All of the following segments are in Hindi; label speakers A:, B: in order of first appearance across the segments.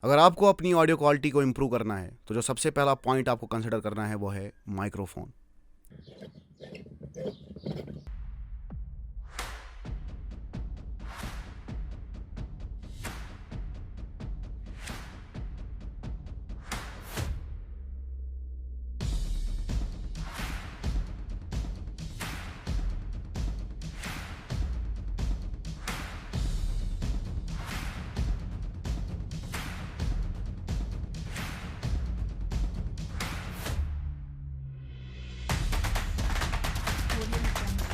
A: अगर आपको अपनी ऑडियो क्वालिटी को इम्प्रूव करना है तो जो सबसे पहला पॉइंट आपको कंसिडर करना है वो है माइक्रोफोन।
B: Audio Jungle.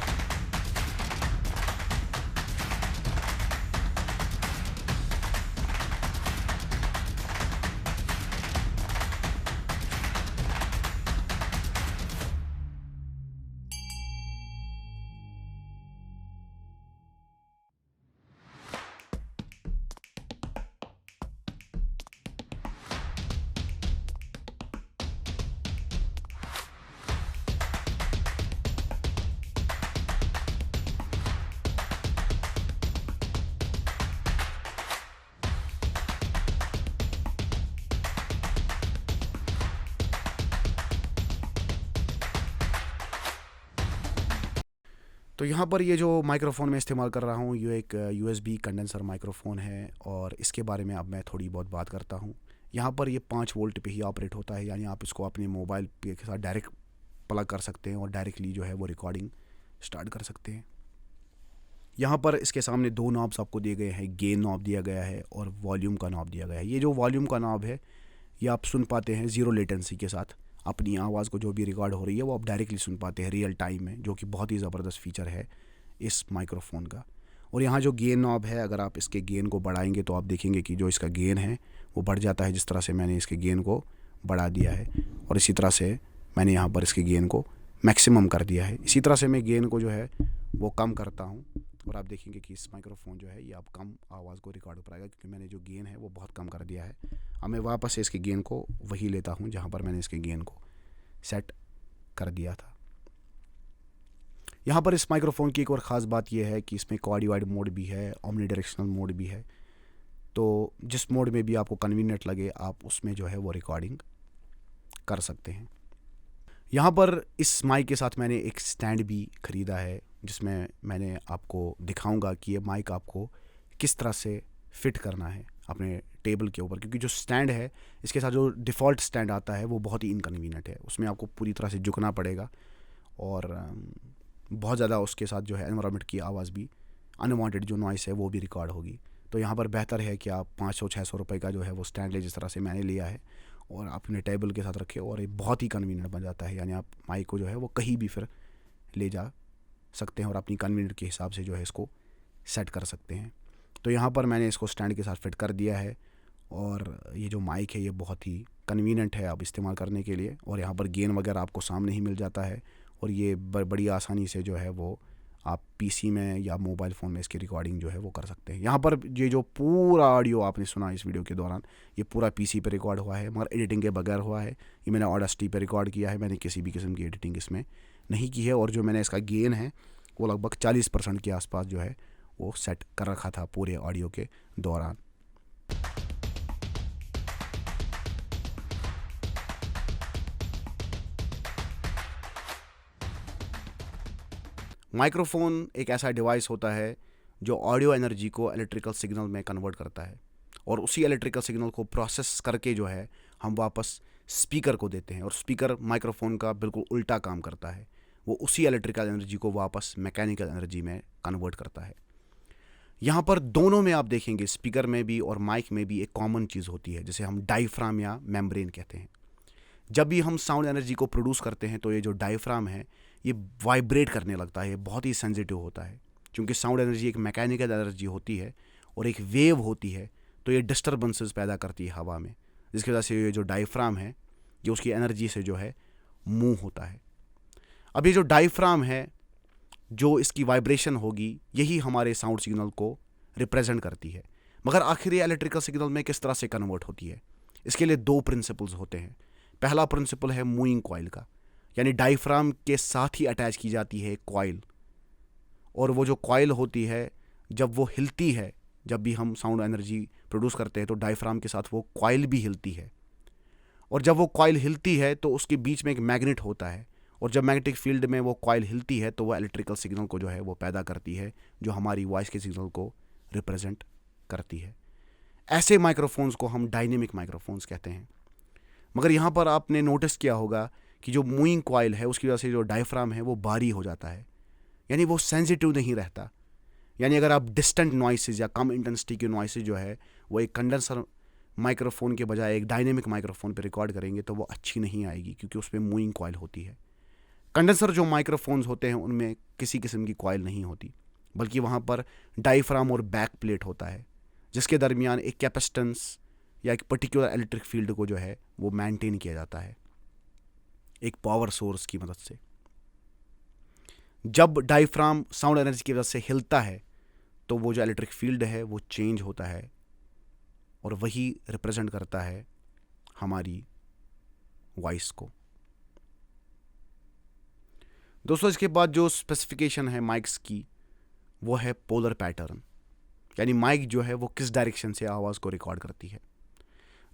A: तो यहाँ पर ये जो माइक्रोफ़ोन मैं इस्तेमाल कर रहा हूँ ये एक यूएसबी कंडेंसर माइक्रोफ़ोन है और इसके बारे में अब मैं थोड़ी बहुत बात करता हूँ। यहाँ पर ये 5 वोल्ट पे ही ऑपरेट होता है, यानी आप इसको अपने मोबाइल पे के साथ डायरेक्ट प्लग कर सकते हैं और डायरेक्टली जो है वो रिकॉर्डिंग स्टार्ट कर सकते हैं। यहाँ पर इसके सामने 2 नॉब्स आपको दिए गए हैं, गेन नॉब दिया गया है और वॉल्यूम का नॉब दिया गया है। ये जो वॉल्यूम का नॉब है ये आप सुन पाते हैं ज़ीरो लेटेंसी के साथ, अपनी आवाज़ को जो भी रिकॉर्ड हो रही है वो आप डायरेक्टली सुन पाते हैं रियल टाइम में, जो कि बहुत ही ज़बरदस्त फ़ीचर है इस माइक्रोफ़ोन का। और यहाँ जो गेन नॉब है, अगर आप इसके गेन को बढ़ाएंगे तो आप देखेंगे कि जो इसका गेन है वो बढ़ जाता है, जिस तरह से मैंने इसके गेन को बढ़ा दिया है। और इसी तरह से मैंने यहाँ पर इसके गेन को मैक्सिमम कर दिया है। इसी तरह से मैं गेन को जो है वो कम करता हूँ और आप देखेंगे कि इस माइक्रोफ़ोन जो है ये आप कम आवाज़ को रिकॉर्ड कर पाएगा, क्योंकि मैंने जो गेन है वो बहुत कम कर दिया है। अब मैं वापस से इसके गेन को वही लेता हूँ जहाँ पर मैंने इसके गेन को सेट कर दिया था। यहाँ पर इस माइक्रोफ़ोन की एक और ख़ास बात यह है कि इसमें क्वाड वाइड मोड भी है, ओमनी डायरेक्शनल मोड भी है। तो जिस मोड में भी आपको कन्वीनियंट लगे आप उसमें जो है वो रिकॉर्डिंग कर सकते हैं। यहाँ पर इस माइक के साथ मैंने एक स्टैंड भी ख़रीदा है, जिसमें मैंने आपको दिखाऊंगा कि ये माइक आपको किस तरह से फ़िट करना है अपने टेबल के ऊपर, क्योंकि जो स्टैंड है इसके साथ जो डिफ़ॉल्ट स्टैंड आता है वो बहुत ही इनकन्वीनियंट है। उसमें आपको पूरी तरह से झुकना पड़ेगा और बहुत ज़्यादा उसके साथ जो है एनवायरनमेंट की आवाज़ भी, अनवांटेड जो नॉइस है वो भी रिकॉर्ड होगी। तो यहाँ पर बेहतर है कि आप 500-600 रुपये का जो है वो स्टैंड ले, जिस तरह से मैंने लिया है, और अपने टेबल के साथ रखें और ये बहुत ही कन्वीनियंट बन जाता है। यानी आप माइक को जो है वो कहीं भी फिर ले जा सकते हैं और अपनी कन्वीनियंट के हिसाब से जो है इसको सेट कर सकते हैं। तो यहाँ पर मैंने इसको स्टैंड के साथ फिट कर दिया है और ये जो माइक है ये बहुत ही कन्वीनियंट है अब इस्तेमाल करने के लिए। और यहाँ पर गेन वगैरह आपको सामने ही मिल जाता है और ये बड़ी आसानी से जो है वो आप पीसी में या मोबाइल फ़ोन में इसकी रिकॉर्डिंग जो है वो कर सकते हैं। यहाँ पर ये जो पूरा ऑडियो आपने सुना इस वीडियो के दौरान ये पूरा पीसी पे रिकॉर्ड हुआ है, मगर एडिटिंग के बगैर हुआ है। ये मैंने ऑडेसिटी पे रिकॉर्ड किया है, मैंने किसी भी किस्म की एडिटिंग इसमें नहीं की है। और जो मैंने इसका गेन है वो लगभग 40% के आसपास जो है वो सेट कर रखा था पूरे ऑडियो के दौरान। माइक्रोफ़ोन एक ऐसा डिवाइस होता है जो ऑडियो एनर्जी को इलेक्ट्रिकल सिग्नल में कन्वर्ट करता है और उसी इलेक्ट्रिकल सिग्नल को प्रोसेस करके जो है हम वापस स्पीकर को देते हैं, और स्पीकर माइक्रोफ़ोन का बिल्कुल उल्टा काम करता है। वो उसी इलेक्ट्रिकल एनर्जी को वापस मैकेनिकल एनर्जी में कन्वर्ट करता है। यहाँ पर दोनों में आप देखेंगे, स्पीकर में भी और माइक में भी एक कॉमन चीज़ होती है जिसे हम डायफ्राम या मेम्ब्रेन कहते हैं। जब भी हम साउंड एनर्जी को प्रोड्यूस करते हैं तो ये जो डायफ्राम है ये वाइब्रेट करने लगता है, बहुत ही सेंसिटिव होता है। क्योंकि साउंड एनर्जी एक मैकेनिकल एनर्जी होती है और एक वेव होती है, तो ये डिस्टर्बेंसेस पैदा करती है हवा में, जिसकी वजह से ये जो डायफ्राम है ये उसकी एनर्जी से जो है मूव होता है। अब ये जो डायफ्राम है, जो इसकी वाइब्रेशन होगी यही हमारे साउंड सिग्नल को रिप्रेजेंट करती है। मगर आखिर ये इलेक्ट्रिकल सिग्नल में किस तरह से कन्वर्ट होती है, इसके लिए 2 प्रिंसिपल्स होते हैं। पहला प्रिंसिपल है मूविंग कॉइल का, यानी डायफ्राम के साथ ही अटैच की जाती है कॉइल, और वो जो कॉइल होती है जब वो हिलती है, जब भी हम साउंड एनर्जी प्रोड्यूस करते हैं तो डायफ्राम के साथ वो कॉइल भी हिलती है, और जब वो कॉइल हिलती है तो उसके बीच में एक मैग्नेट होता है, और जब मैग्नेटिक फील्ड में वो कॉइल हिलती है तो वो इलेक्ट्रिकल सिग्नल को जो है वो पैदा करती है, जो हमारी वॉइस के सिग्नल को रिप्रेजेंट करती है। ऐसे माइक्रोफोन्स को हम डायनेमिक माइक्रोफोन्स कहते हैं। मगर यहाँ पर आपने नोटिस किया होगा कि जो मूविंग कॉइल है उसकी वजह से जो डायफ्राम है वो भारी हो जाता है, यानी वो सेंसिटिव नहीं रहता। यानी अगर आप डिस्टेंट नॉइसेज या कम इंटेंसिटी के नॉइसेज जो है वो एक कंडेंसर माइक्रोफोन के बजाय एक डायनेमिक माइक्रोफोन पे रिकॉर्ड करेंगे तो वो अच्छी नहीं आएगी, क्योंकि उसमें मूविंग कॉइल होती है। कंडेंसर जो माइक्रोफोन्स होते हैं उनमें किसी किस्म की कॉइल नहीं होती, बल्कि वहाँ पर डायफ्राम और बैक प्लेट होता है, जिसके दरमियान एक कैपेसिटेंस या एक पर्टिकुलर इलेक्ट्रिक फील्ड को जो है वो मेंटेन किया जाता है एक पावर सोर्स की मदद से। जब डायफ्राम साउंड एनर्जी की वजह से हिलता है तो वो जो इलेक्ट्रिक फील्ड है वो चेंज होता है, और वही रिप्रेजेंट करता है हमारी वॉइस को। दोस्तों, इसके बाद जो स्पेसिफिकेशन है माइक्स की वो है पोलर पैटर्न, यानी माइक जो है वो किस डायरेक्शन से आवाज़ को रिकॉर्ड करती है।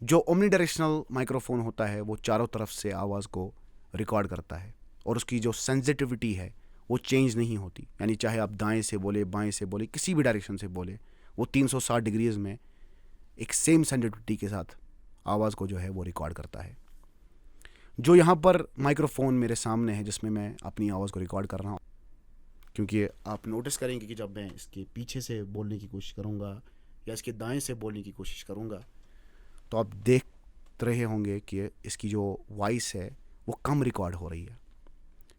A: जो ओमनी डायरेक्शनल माइक्रोफोन होता है वो चारों तरफ से आवाज़ को रिकॉर्ड करता है, और उसकी जो सेंसिटिविटी है वो चेंज नहीं होती, यानी चाहे आप दाएं से बोले, बाएं से बोले, किसी भी डायरेक्शन से बोले, वो 360 डिग्रीज में एक सेम सेंसिटिविटी के साथ आवाज़ को जो है वो रिकॉर्ड करता है। जो यहाँ पर माइक्रोफोन मेरे सामने है जिसमें मैं अपनी आवाज़ को रिकॉर्ड कर रहा हूँ, क्योंकि आप नोटिस करेंगे कि जब मैं इसके पीछे से बोलने की कोशिश करूँगा या इसके दाएं से बोलने की कोशिश करूँगा तो आप देख रहे होंगे कि इसकी जो वॉइस है वो कम रिकॉर्ड हो रही है,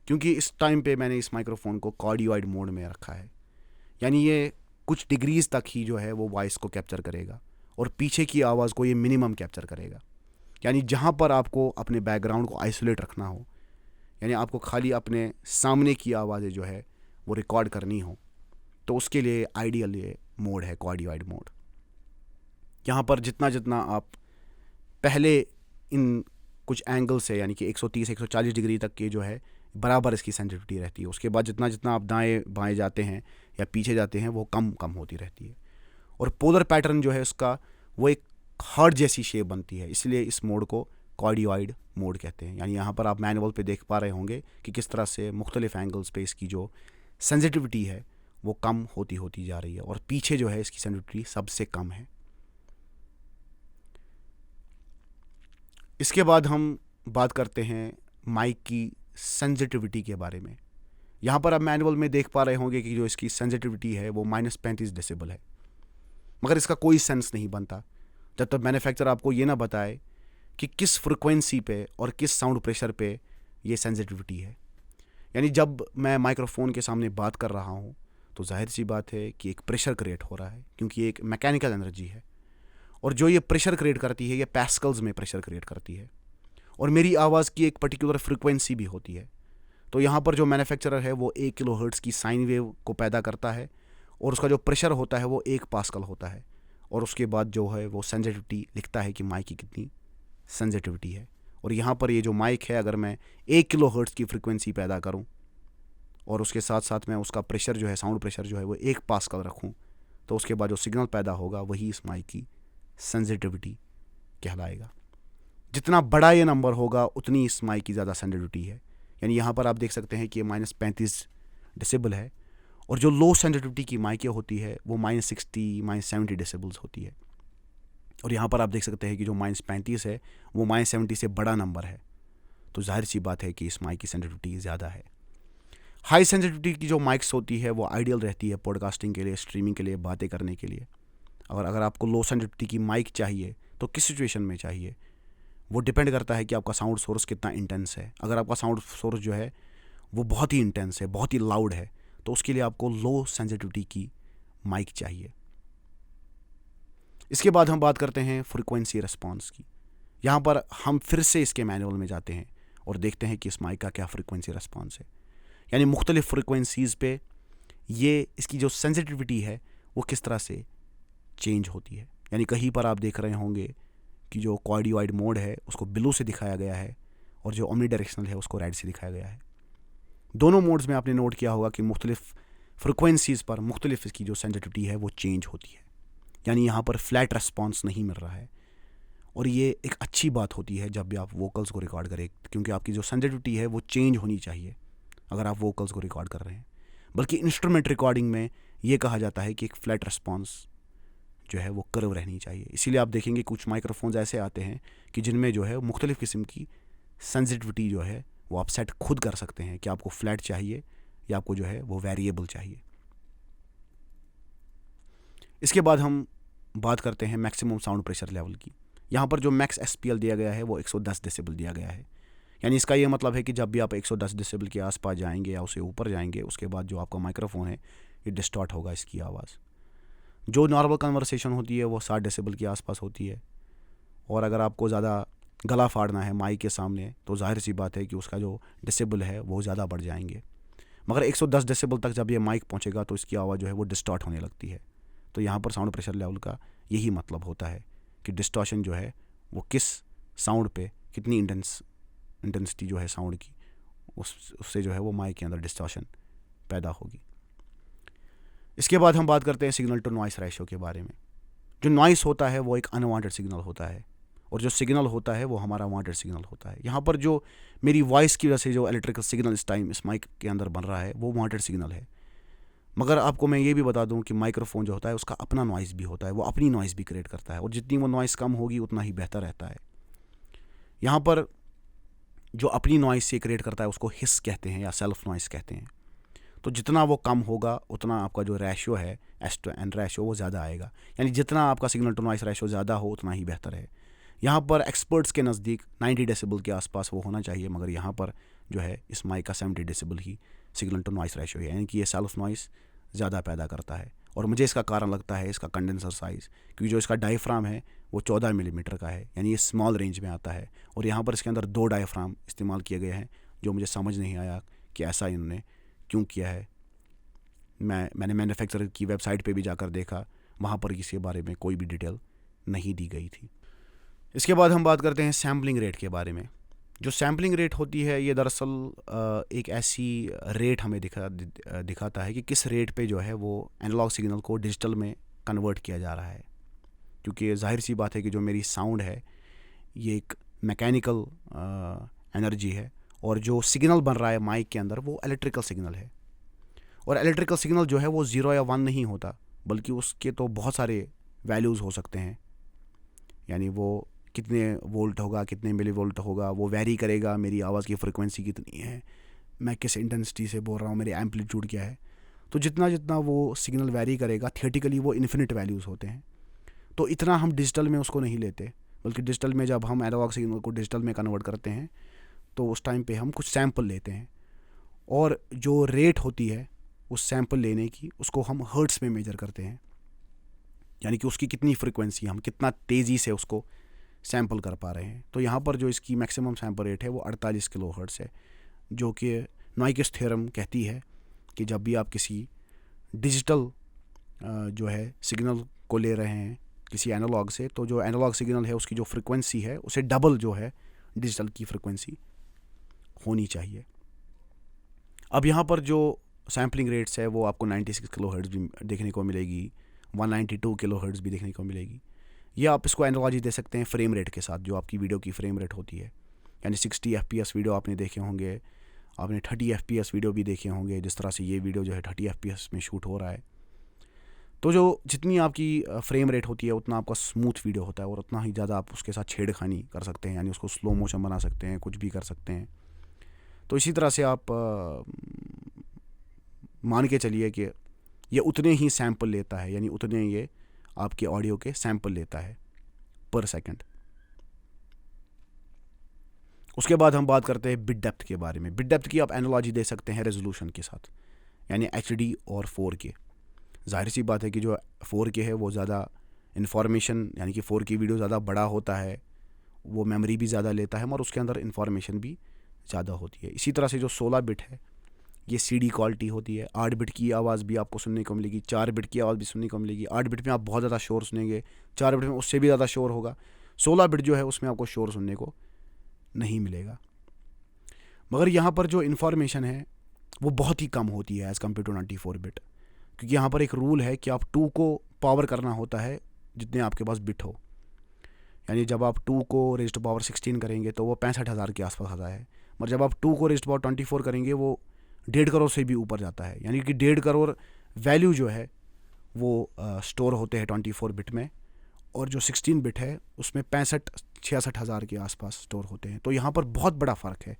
A: क्योंकि इस टाइम पे मैंने इस माइक्रोफोन को कार्डियोइड मोड में रखा है, यानी ये कुछ डिग्रीज तक ही जो है वो वॉइस को कैप्चर करेगा, और पीछे की आवाज़ को ये मिनिमम कैप्चर करेगा। यानी जहाँ पर आपको अपने बैकग्राउंड को आइसोलेट रखना हो, यानी आपको खाली अपने सामने की आवाज़ें जो है वो रिकॉर्ड करनी हो, तो उसके लिए आइडियल ये मोड है, कार्डियोइड मोड। यहाँ पर जितना जितना आप पहले इन कुछ एंगल से, यानी कि 130-140 डिग्री तक के जो है बराबर इसकी सेंसिटिविटी रहती है, उसके बाद जितना जितना आप दाएं बाएं जाते हैं या पीछे जाते हैं वो कम कम होती रहती है। और पोलर पैटर्न जो है उसका वो एक हार्ट जैसी शेप बनती है, इसलिए इस मोड को कार्डियोइड मोड कहते हैं। यानी यहाँ पर आप मैनुअल पे देख पा रहे होंगे कि किस तरह से मुख्तलिफ एंगल्स पे इसकी जो सेंसिटिविटी है वो कम होती होती जा रही है, और पीछे जो है इसकी सेंसिटिविटी सबसे कम है। इसके बाद हम बात करते हैं माइक की सेंसिटिविटी के बारे में। यहाँ पर आप मैनुअल में देख पा रहे होंगे कि जो इसकी सेंसिटिविटी है वो -35 डेसिबल है, मगर इसका कोई सेंस नहीं बनता जब तक मैन्युफैक्चरर आपको ये ना बताए कि किस फ्रिक्वेंसी पे और किस साउंड प्रेशर पे ये सेंसिटिविटी है। यानी जब मैं माइक्रोफोन के सामने बात कर रहा हूँ तो जाहिर सी बात है कि एक प्रेशर क्रिएट हो रहा है, क्योंकि एक मैकेनिकल एनर्जी है, और जो ये प्रेशर क्रिएट करती है ये पैस्कल्स में प्रेशर क्रिएट करती है, और मेरी आवाज़ की एक पर्टिकुलर फ्रिक्वेंसी भी होती है। तो यहाँ पर जो मैन्युफैक्चरर है वो 1 किलोहर्ट्ज़ की साइन वेव को पैदा करता है, और उसका जो प्रेशर होता है वो 1 पास्कल होता है, और उसके बाद जो है वो सेंसिटिविटी लिखता है कि माइक की कितनी सेंसिटिविटी है। और यहाँ पर ये जो माइक है, अगर मैं 1 किलोहर्ट्ज़ की फ्रिक्वेंसी पैदा करूँ और उसके साथ साथ मैं उसका प्रेशर जो है, साउंड प्रेशर जो है वो 1 पास्कल रखूँ, तो उसके बाद जो सिग्नल पैदा होगा वही इस माइक की सेंसिटिविटी कहलाएगा। जितना बड़ा ये नंबर होगा उतनी इस माइक की ज़्यादा सेंसिटिविटी है। यानी यहाँ पर आप देख सकते हैं कि ये -35 डेसिबल है, और जो लो सेंसिटिविटी की माइकें होती है वो -60, -70 डेसिबल्स होती है। और यहाँ पर आप देख सकते हैं कि जो -35 है वो -70 से बड़ा नंबर है, तो जाहिर सी बात है कि इस माइक की सेंसिटिविटी ज़्यादा है। हाई सेंसिटिविटी की जो माइक्स होती है वो आइडियल रहती है पॉडकास्टिंग के लिए, स्ट्रीमिंग के लिए, बातें करने के लिए। और अगर आपको लो सेंसिटिविटी की माइक चाहिए तो किस सिचुएशन में चाहिए वो डिपेंड करता है कि आपका साउंड सोर्स कितना इंटेंस है। अगर आपका साउंड सोर्स जो है वो बहुत ही इंटेंस है, बहुत ही लाउड है, तो उसके लिए आपको लो सेंसिटिविटी की माइक चाहिए। इसके बाद हम बात करते हैं फ्रीक्वेंसी रिस्पॉन्स की। यहाँ पर हम फिर से इसके मैनुअल में जाते हैं और देखते हैं कि इस माइक का क्या फ्रीक्वेंसी रिस्पॉन्स है, यानी मुख्तलिफ फ्रीक्वेंसीज़ पे ये इसकी जो सेंसिटिविटी है वो किस तरह से चेंज होती है। यानी कहीं पर आप देख रहे होंगे कि जो कार्डियोइड मोड है उसको ब्लू से दिखाया गया है, और जो ओमनी डायरेक्शनल है उसको रेड से दिखाया गया है। दोनों मोड्स में आपने नोट किया होगा कि मुख्तलिफ फ्रिक्वेंसीज़ पर मुख्तलिफ इसकी जो सेंसिटिविटी है वो चेंज होती है। यानी यहाँ पर फ्लैट रेस्पॉन्स नहीं मिल रहा है। और ये एक अच्छी बात होती है जब भी आप वोकल्स को रिकॉर्ड करें, क्योंकि आपकी जो सेंसिटिविटी है वो चेंज होनी चाहिए अगर आप वोकल्स को रिकॉर्ड कर रहे हैं। बल्कि इंस्ट्रूमेंट रिकॉर्डिंग में ये कहा जाता है कि एक फ्लैट रिस्पॉन्स जो है वो कर्व रहनी चाहिए। इसीलिए आप देखेंगे कुछ माइक्रोफोन्स ऐसे आते हैं कि जिनमें जो है मुख्तलिफ़ किस्म की सेंसिटिविटी जो है वो आप सेट खुद कर सकते हैं कि आपको फ्लैट चाहिए या आपको जो है वो वेरिएबल चाहिए। इसके बाद हम बात करते हैं मैक्सिमम साउंड प्रेशर लेवल की। यहाँ पर जो मैक्स SPL दिया गया है वो 110 डेसिबल दिया गया है। यानी इसका ये मतलब है कि जब भी आप 110 डेसिबल के आसपास जाएंगे या उससे ऊपर जाएंगे, उसके बाद जो आपका माइक्रोफोन है ये डिस्टॉर्ट होगा इसकी आवाज़। जो नॉर्मल कन्वर्सेशन होती है वो 60 डेसिबल के आसपास होती है। और अगर आपको ज़्यादा गला फाड़ना है माइक के सामने तो जाहिर सी बात है कि उसका जो डेसिबल है वो ज़्यादा बढ़ जाएंगे। मगर 110 डेसिबल तक जब ये माइक पहुँचेगा तो इसकी आवाज़ जो है वो डिस्टॉर्ट होने लगती है। तो यहाँ पर साउंड प्रेशर लेवल का यही मतलब होता है कि डिस्टॉर्शन जो है वो किस साउंड पे कितनी इंटेंसिटी जो है साउंड की उससे जो है वो माइक के अंदर डिस्टॉर्शन पैदा होगी। इसके बाद हम बात करते हैं सिग्नल टू नॉइस रेशो के बारे में। जो नॉइस होता है वो एक अनवांटेड सिग्नल होता है और जो सिग्नल होता है वो हमारा वांटेड सिग्नल होता है। यहाँ पर जो मेरी वॉइस की वजह से जो इलेक्ट्रिकल सिग्नल इस टाइम इस माइक के अंदर बन रहा है वो वांटेड सिग्नल है। मगर आपको मैं ये भी बता दूं कि माइक्रोफोन जो होता है उसका अपना नॉइस भी होता है, वो अपनी नॉइस भी क्रिएट करता है और जितनी वो नॉइस कम होगी उतना ही बेहतर रहता है। यहाँ पर जो अपनी नॉइस से क्रिएट करता है उसको हिस कहते हैं या सेल्फ नॉइस कहते हैं। तो जितना वो कम होगा उतना आपका जो रेशियो है S/N रेशियो वो ज़्यादा आएगा। यानी जितना आपका सिग्नल टू नॉइस रेशियो ज़्यादा हो उतना ही बेहतर है। यहाँ पर एक्सपर्ट्स के नज़दीक 90 डेसिबल के आसपास वो होना चाहिए, मगर यहाँ पर जो है इस माइक का 70 डेसिबल ही सिग्नल टू नॉइस रेशियो है, यानी कि ये सेल्फ नॉइस ज़्यादा पैदा करता है। और मुझे इसका कारण लगता है इसका कंडेंसर साइज़, क्योंकि जो इसका डायफ्राम है वो 14 मिलीमीटर का है, यानी ये स्मॉल रेंज में आता है। और यहाँ पर इसके अंदर 2 डायफ्राम इस्तेमाल किए गए हैं जो मुझे समझ नहीं आया कि ऐसा इन्होंने क्यों किया है। मैंने मैन्युफैक्चरर की वेबसाइट पे भी जाकर देखा, वहाँ पर इसके बारे में कोई भी डिटेल नहीं दी गई थी। इसके बाद हम बात करते हैं सैम्पलिंग रेट के बारे में। जो सैम्पलिंग रेट होती है ये दरअसल एक ऐसी रेट हमें दिखाता है कि किस रेट पे जो है वो एनालॉग सिग्नल को डिजिटल में कन्वर्ट किया जा रहा है। क्योंकि जाहिर सी बात है कि जो मेरी साउंड है ये एक मैकेनिकल एनर्जी है और जो सिग्नल बन रहा है माइक के अंदर वो इलेक्ट्रिकल सिग्नल है। और इलेक्ट्रिकल सिग्नल जो है वो 0 या 1 नहीं होता, बल्कि उसके तो बहुत सारे वैल्यूज़ हो सकते हैं। यानी वो कितने वोल्ट होगा, कितने मिली वोल्ट होगा, वो वैरी करेगा। मेरी आवाज़ की फ्रिक्वेंसी कितनी है, मैं किस इंटेंसिटी से बोल रहा हूँ, मेरे एम्पलीट्यूड क्या है। तो जितना जितना वो सिग्नल वैरी करेगा थियोरेटिकली वो इन्फिनिट वैल्यूज़ होते हैं। तो इतना हम डिजिटल में उसको नहीं लेते, बल्कि डिजिटल में जब हम एनालॉग सिग्नल को डिजिटल में कन्वर्ट करते हैं तो उस टाइम पे हम कुछ सैंपल लेते हैं और जो रेट होती है उस सैंपल लेने की उसको हम हर्ट्स में मेजर करते हैं। यानी कि उसकी कितनी फ्रिक्वेंसी, हम कितना तेज़ी से उसको सैंपल कर पा रहे हैं। तो यहाँ पर जो इसकी मैक्सिमम सैंपल रेट है वो 48 किलो हर्ट्ज़ है, जो कि नॉइक्विस्ट थ्योरम कहती है कि जब भी आप किसी डिजिटल जो है सिग्नल को ले रहे हैं किसी एनालॉग से, तो जो एनालॉग सिग्नल है उसकी जो फ्रिक्वेंसी है उसे डबल जो है डिजिटल की फ्रिक्वेंसी होनी चाहिए। अब यहाँ पर जो सैम्पलिंग रेट्स है वो आपको 96 किलो हर्ट्ज़ भी देखने को मिलेगी, 192 किलो हर्ट्ज़ भी देखने को मिलेगी। ये आप इसको एनालॉजी दे सकते हैं फ्रेम रेट के साथ, जो आपकी वीडियो की फ्रेम रेट होती है। यानी 60 FPS वीडियो आपने देखे होंगे, आपने 30 FPS वीडियो भी देखे होंगे, जिस तरह से ये वीडियो जो है 30 FPS में शूट हो रहा है। तो जो जितनी आपकी फ्रेम रेट होती है उतना आपका स्मूथ वीडियो होता है और उतना ही ज़्यादा आप उसके साथ छेड़खानी कर सकते हैं, यानी उसको स्लो मोशन बना सकते हैं, कुछ भी कर सकते हैं। तो इसी तरह से आप मान के चलिए कि ये उतने ही सैंपल लेता है, यानी उतने ये आपके ऑडियो के सैंपल लेता है पर सेकंड। उसके बाद हम बात करते हैं बिट डेप्थ के बारे में। बिट डेप्थ की आप एनालॉजी दे सकते हैं रेजोल्यूशन के साथ, यानी HD और 4K। जाहिर सी बात है कि जो 4K है वो ज़्यादा इन्फॉर्मेशन, यानी कि 4K वीडियो ज़्यादा बड़ा होता है, वो मेमोरी भी ज़्यादा लेता है और उसके अंदर इन्फॉर्मेशन भी ज़्यादा होती है। इसी तरह से जो 16 बिट है ये CD क्वालिटी होती है। 8 बिट की आवाज़ भी आपको सुनने को मिलेगी, 4 बिट की आवाज़ भी सुनने को मिलेगी। 8 बिट में आप बहुत ज़्यादा शोर सुनेंगे, 4 बिट में उससे भी ज़्यादा शोर होगा। 16 बिट जो है उसमें आपको शोर सुनने को नहीं मिलेगा। मगर यहाँ पर जो इन्फॉर्मेशन है वो बहुत ही कम होती है एज़ कम्पेयर टू 94 बिट, क्योंकि यहाँ पर एक रूल है कि आप 2 को पावर करना होता है जितने आपके पास बिट हो। यानी जब आप 2 को रेज़ टू पावर 16 करेंगे तो वो 65,000 के आसपास आता है, मगर जब आप 2 को रेज़ टू पावर 24 करेंगे वो 1.5 करोड़ से भी ऊपर जाता है। यानी कि 1.5 करोड़ वैल्यू जो है वो स्टोर होते हैं 24 बिट में, और जो 16 बिट है उसमें 65-66 हज़ार के आसपास स्टोर होते हैं। तो यहाँ पर बहुत बड़ा फ़र्क है।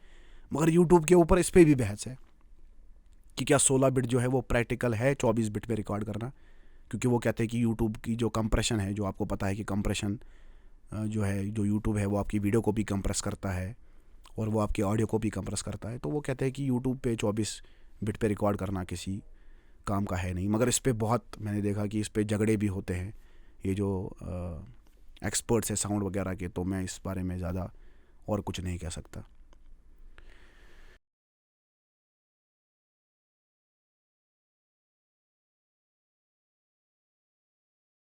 A: मगर यूट्यूब के ऊपर इस पर भी बहस है कि क्या 16 बिट जो है वो प्रैक्टिकल है 24 बिट पे रिकॉर्ड करना, क्योंकि वो कहते हैं कि यूट्यूब की जो कंप्रेशन है, जो आपको पता है कि कंप्रेशन जो है, जो यूट्यूब है वो आपकी वीडियो को भी कंप्रेस करता है और वो आपके ऑडियो को भी कंप्रेस करता है। तो वो कहते हैं कि यूट्यूब पे 24 बिट पे रिकॉर्ड करना किसी काम का है नहीं। मगर इस पे बहुत मैंने देखा कि इस पे झगड़े भी होते हैं, ये जो एक्सपर्ट्स है साउंड वगैरह के। तो मैं इस बारे में ज़्यादा और कुछ नहीं कह सकता।